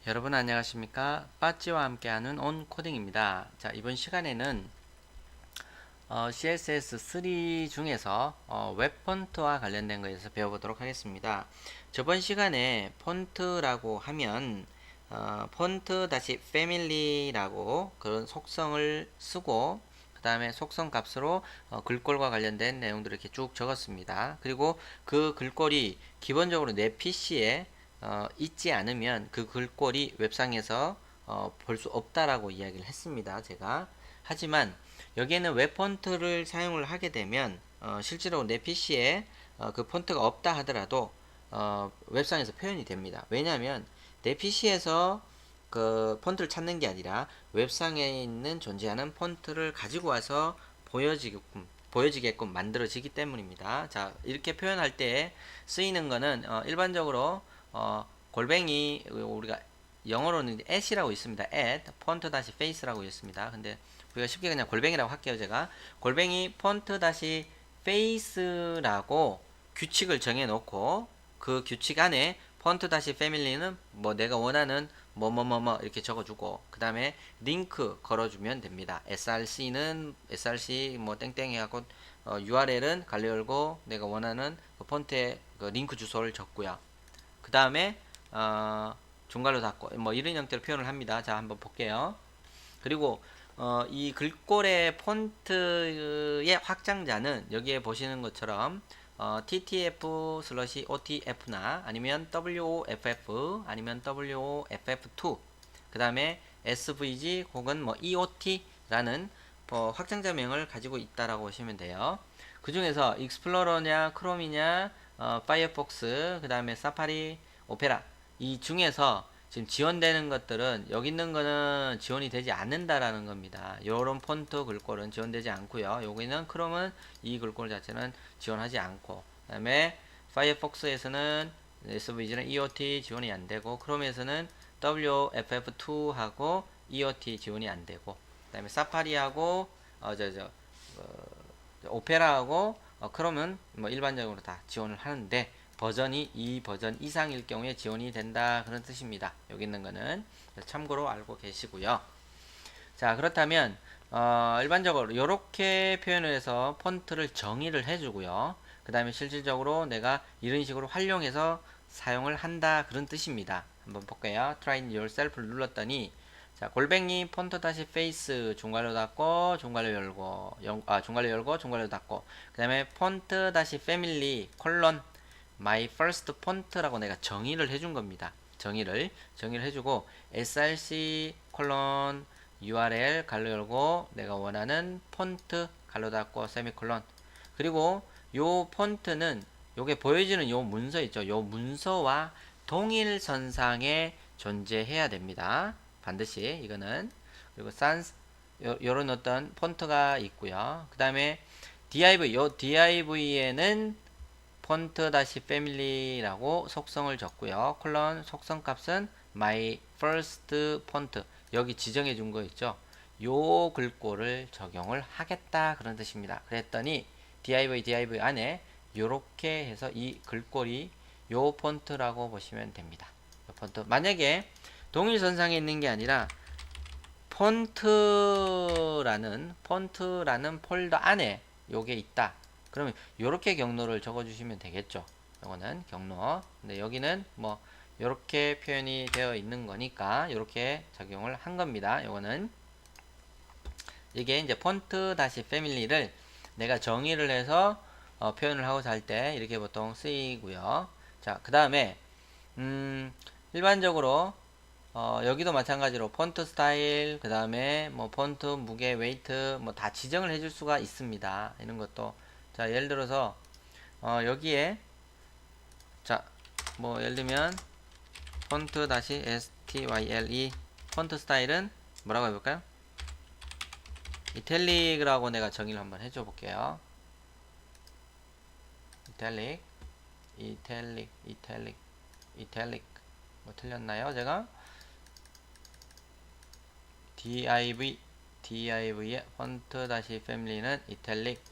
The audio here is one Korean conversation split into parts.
여러분 안녕하십니까? 빠찌와 함께하는 온 코딩입니다. 자, 이번 시간에는 CSS3 중에서 웹 폰트와 관련된 것에서 배워보도록 하겠습니다. 저번 시간에 폰트라고 하면 폰트 다시 패밀리라고 그런 속성을 쓰고 그 다음에 속성 값으로 글꼴과 관련된 내용들을 이렇게 쭉 적었습니다. 그리고 그 글꼴이 기본적으로 내 PC에 있지 않으면 그 글꼴이 웹상에서 볼 수 없다라고 이야기를 했습니다. 제가. 하지만 여기에는 웹 폰트를 사용을 하게 되면 실제로 내 PC에 그 폰트가 없다 하더라도 웹상에서 표현이 됩니다. 왜냐하면 내 PC에서 그 폰트를 찾는 게 아니라 웹상에 있는 존재하는 폰트를 가지고 와서 보여지게끔 만들어지기 때문입니다. 자, 이렇게 표현할 때 쓰이는 거는 일반적으로 골뱅이 우리가 영어로는 at이라고 있습니다. at 폰트 다시 face라고 있습니다. 근데 우리가 쉽게 그냥 골뱅이라고 할게요. 제가 골뱅이 폰트 다시 face라고 규칙을 정해 놓고 그 규칙 안에 폰트 다시 패밀리는 뭐 내가 원하는 뭐뭐뭐뭐 이렇게 적어주고 그 다음에 링크 걸어주면 됩니다. src는 src 뭐 땡땡 해갖고 URL은 갈려 열고 내가 원하는 그 폰트의 그 링크 주소를 적고요. 그 다음에 중괄호 닫고 뭐 이런 형태로 표현을 합니다. 자, 한번 볼게요. 그리고 이 글꼴의 폰트의 확장자는 여기에 보시는 것처럼 ttf/otf나 아니면 woff 아니면 woff2 그 다음에 svg 혹은 뭐 eot라는 확장자명을 가지고 있다라고 보시면 돼요. 그 중에서 익스플로러냐 크롬이냐 파이어폭스 그 다음에 사파리 오페라 이 중에서 지금 지원되는 것들은 여기 있는 거는 지원이 되지 않는다라는 겁니다. 요런 폰트 글꼴은 지원되지 않고요. 여기는 크롬은 이 글꼴 자체는 지원하지 않고 그 다음에 파이어폭스에서는 SVG는 EOT 지원이 안 되고 크롬에서는 WFF2하고 EOT 지원이 안 되고 그 다음에 사파리하고 오페라하고 크롬은 뭐 일반적으로 다 지원을 하는데 버전이 이 버전 이상일 경우에 지원이 된다 그런 뜻입니다. 여기 있는 거는 참고로 알고 계시고요. 자, 그렇다면 일반적으로 이렇게 표현을 해서 폰트를 정의를 해주고요. 그 다음에 실질적으로 내가 이런 식으로 활용해서 사용을 한다 그런 뜻입니다. 한번 볼게요. Try it yourself를 눌렀더니 자, 골뱅이 폰트 다시 페이스 중괄호 닫고 중괄호 열고 중괄호 열고 중괄호 닫고 그 다음에 폰트 다시 패밀리 콜론 my first font라고 내가 정의를 해준 겁니다. 정의를 해주고 src 콜론 url 갈로 열고 내가 원하는 폰트 갈로 닫고 세미콜론 그리고 요 폰트는 요게 보여지는 요 문서 있죠. 요 문서와 동일선상에 존재해야 됩니다. 반드시 이거는 그리고 sans 요런 어떤 폰트가 있고요. 그 다음에 div 요 div에는 폰트 다시 패밀리라고 속성을 줬고요. 콜론 속성 값은 my first font 여기 지정해 준 거 있죠. 요 글꼴을 적용을 하겠다 그런 뜻입니다. 그랬더니 div 안에 요렇게 해서 이 글꼴이 요 폰트라고 보시면 됩니다. 요 폰트 만약에 동일선상에 있는 게 아니라 폰트라는 폴더 안에 요게 있다. 그러면 요렇게 경로를 적어 주시면 되겠죠. 요거는 경로. 근데 여기는 뭐 요렇게 표현이 되어 있는 거니까 요렇게 적용을 한 겁니다. 요거는 이게 이제 폰트 다시 패밀리를 내가 정의를 해서 표현을 하고자 할 때 이렇게 보통 쓰이고요. 자, 그 다음에 일반적으로 여기도 마찬가지로 폰트 스타일 그 다음에 뭐 폰트 무게 웨이트 뭐 다 지정을 해줄 수가 있습니다. 이런 것도 자, 예를 들어서 여기에 자, 뭐 예를 들면 폰트 다시 style 폰트 스타일은 뭐라고 해볼까요? 이탈릭이라고 내가 정의를 한번 해줘 볼게요. 이탈릭 뭐 틀렸나요 제가? div의 폰트 다시 패밀리는 이탈릭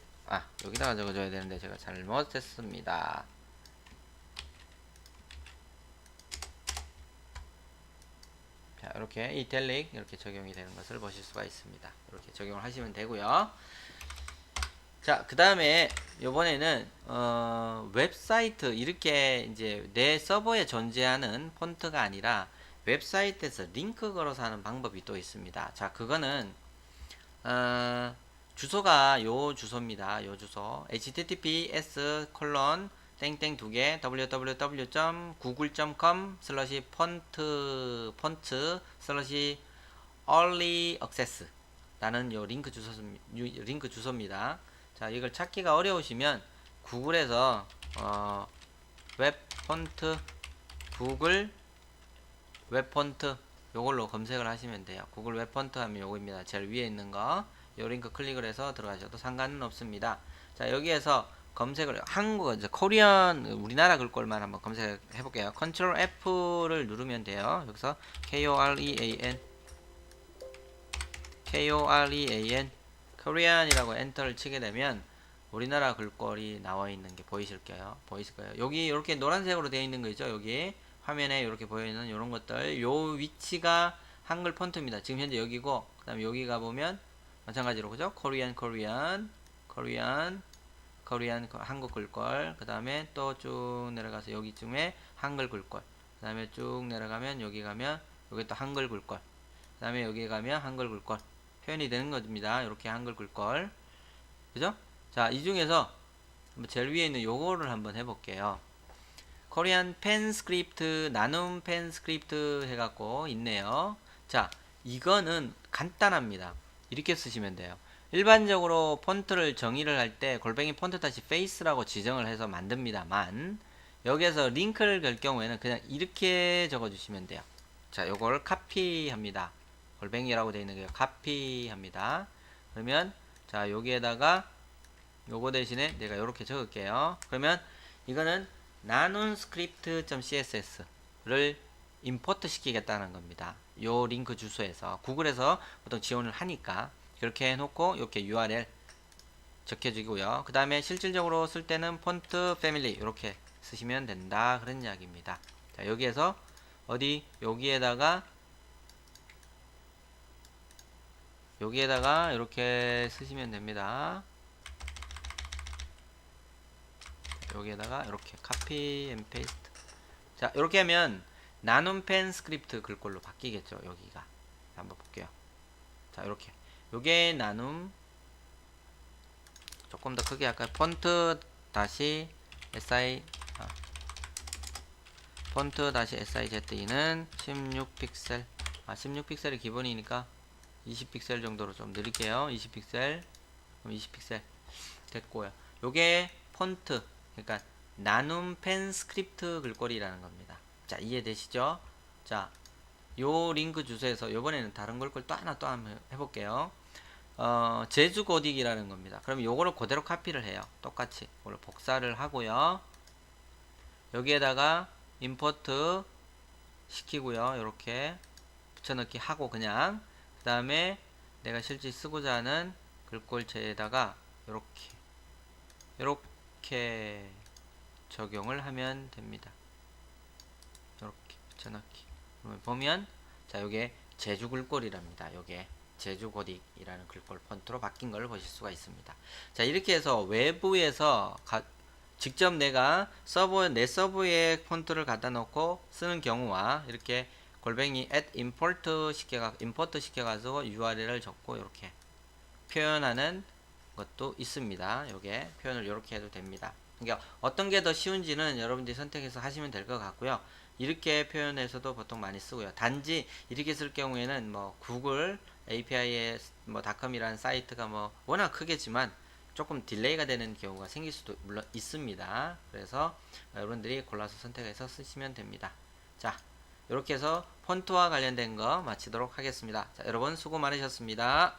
여기다가 적어줘야 되는데 제가 잘못했습니다. 이렇게 이탈릭 이렇게 적용이 되는 것을 보실 수가 있습니다. 이렇게 적용을 하시면 되고요. 자, 그 다음에 요번에는 웹사이트 이렇게 이제 내 서버에 존재하는 폰트가 아니라 웹사이트에서 링크 걸어서 하는 방법이 또 있습니다. 자, 그거는 주소가 요 주소입니다. 요 주소 https 땡땡 두 개 www.google.com/font early access 라는 요 링크 주소입니다. 자, 이걸 찾기가 어려우시면 구글에서 웹 폰트 구글 웹 폰트 요걸로 검색을 하시면 돼요. 구글 웹 폰트 하면 요거입니다. 제일 위에 있는 거. 요 링크 클릭을 해서 들어가셔도 상관은 없습니다. 자, 여기에서 검색을 한국어 이제 코리안 우리나라 글꼴만 한번 검색해 볼게요. 컨트롤 F를 누르면 돼요. 여기서 Korean 코리안이라고 엔터를 치게 되면 우리나라 글꼴이 나와 있는 게 보이실 거예요. 여기 이렇게 노란색으로 되어 있는 거 있죠? 여기 화면에 이렇게 보여 있는 이런 것들, 요 위치가 한글 폰트입니다. 지금 현재 여기고, 그다음에 여기 가 보면 마찬가지로 그죠? 코리안 한국 글꼴, 그 다음에 또 쭉 내려가서 여기쯤에 한글 글꼴, 그 다음에 쭉 내려가면 여기 가면 여기 또 한글 글꼴, 그 다음에 여기 가면 한글 글꼴 표현이 되는 겁니다. 이렇게 한글 글꼴, 그죠? 자, 이 중에서 제일 위에 있는 요거를 한번 해볼게요. 코리안 펜 스크립트, 나눔 펜 스크립트 해갖고 있네요. 자, 이거는 간단합니다. 이렇게 쓰시면 돼요. 일반적으로 폰트를 정의를 할 때 골뱅이 폰트 다시 페이스라고 지정을 해서 만듭니다만, 여기에서 링크를 걸 경우에는 그냥 이렇게 적어주시면 돼요. 자, 요걸 카피합니다. 골뱅이라고 되어 있는 게 카피합니다. 그러면 자, 여기에다가 요거 대신에 내가 이렇게 적을게요. 그러면 이거는 나눔 script.css를 임포트 시키겠다는 겁니다. 요 링크 주소에서 구글에서 보통 지원을 하니까 그렇게 해놓고 이렇게 URL 적혀주고요. 그 다음에 실질적으로 쓸 때는 폰트 패밀리 이렇게 쓰시면 된다, 그런 이야기입니다. 자, 여기에서 여기에다가 이렇게 쓰시면 됩니다. 여기에다가 이렇게 카피 앤 페이스트. 자, 이렇게 하면 나눔 펜 스크립트 글꼴로 바뀌겠죠. 여기가 한번 볼게요. 자, 이렇게 요게 나눔, 조금 더 크게 할까요? 폰트 다시 SIZ는 16픽셀. 16픽셀이 기본이니까 20픽셀 정도로 좀 늘릴게요. 20픽셀. 그럼 20픽셀 됐고요. 요게 폰트, 그러니까 나눔 펜 스크립트 글꼴이라는 겁니다. 자, 이해되시죠? 자, 요 링크 주소에서 요번에는 다른 글꼴 또 한번 해볼게요. 제주 고딕이라는 겁니다. 그럼 요거를 그대로 카피를 해요. 똑같이 이걸 복사를 하고요. 여기에다가 임포트 시키고요. 이렇게 붙여넣기 하고 그냥 그 다음에 내가 실제 쓰고자 하는 글꼴체에다가 이렇게 적용을 하면 됩니다. 이렇게 붙여넣기. 그러면 보면 자, 요게 제주 글꼴이랍니다. 요게 제주 고딕이라는 글꼴 폰트로 바뀐 걸 보실 수가 있습니다. 자, 이렇게 해서 외부에서 직접 내가 내 서버에 폰트를 갖다 놓고 쓰는 경우와 이렇게 골뱅이 import 시켜가지고 URL을 적고 이렇게 표현하는 것도 있습니다. 요게 표현을 이렇게 해도 됩니다. 그러니까 어떤 게 더 쉬운지는 여러분들이 선택해서 하시면 될 것 같고요. 이렇게 표현해서도 보통 많이 쓰고요. 단지 이렇게 쓸 경우에는 뭐 구글 API의 .com이라는 사이트가 워낙 크겠지만 조금 딜레이가 되는 경우가 생길 수도 물론 있습니다. 그래서 여러분들이 골라서 선택해서 쓰시면 됩니다. 자, 이렇게 해서 폰트와 관련된 거 마치도록 하겠습니다. 자, 여러분 수고 많으셨습니다.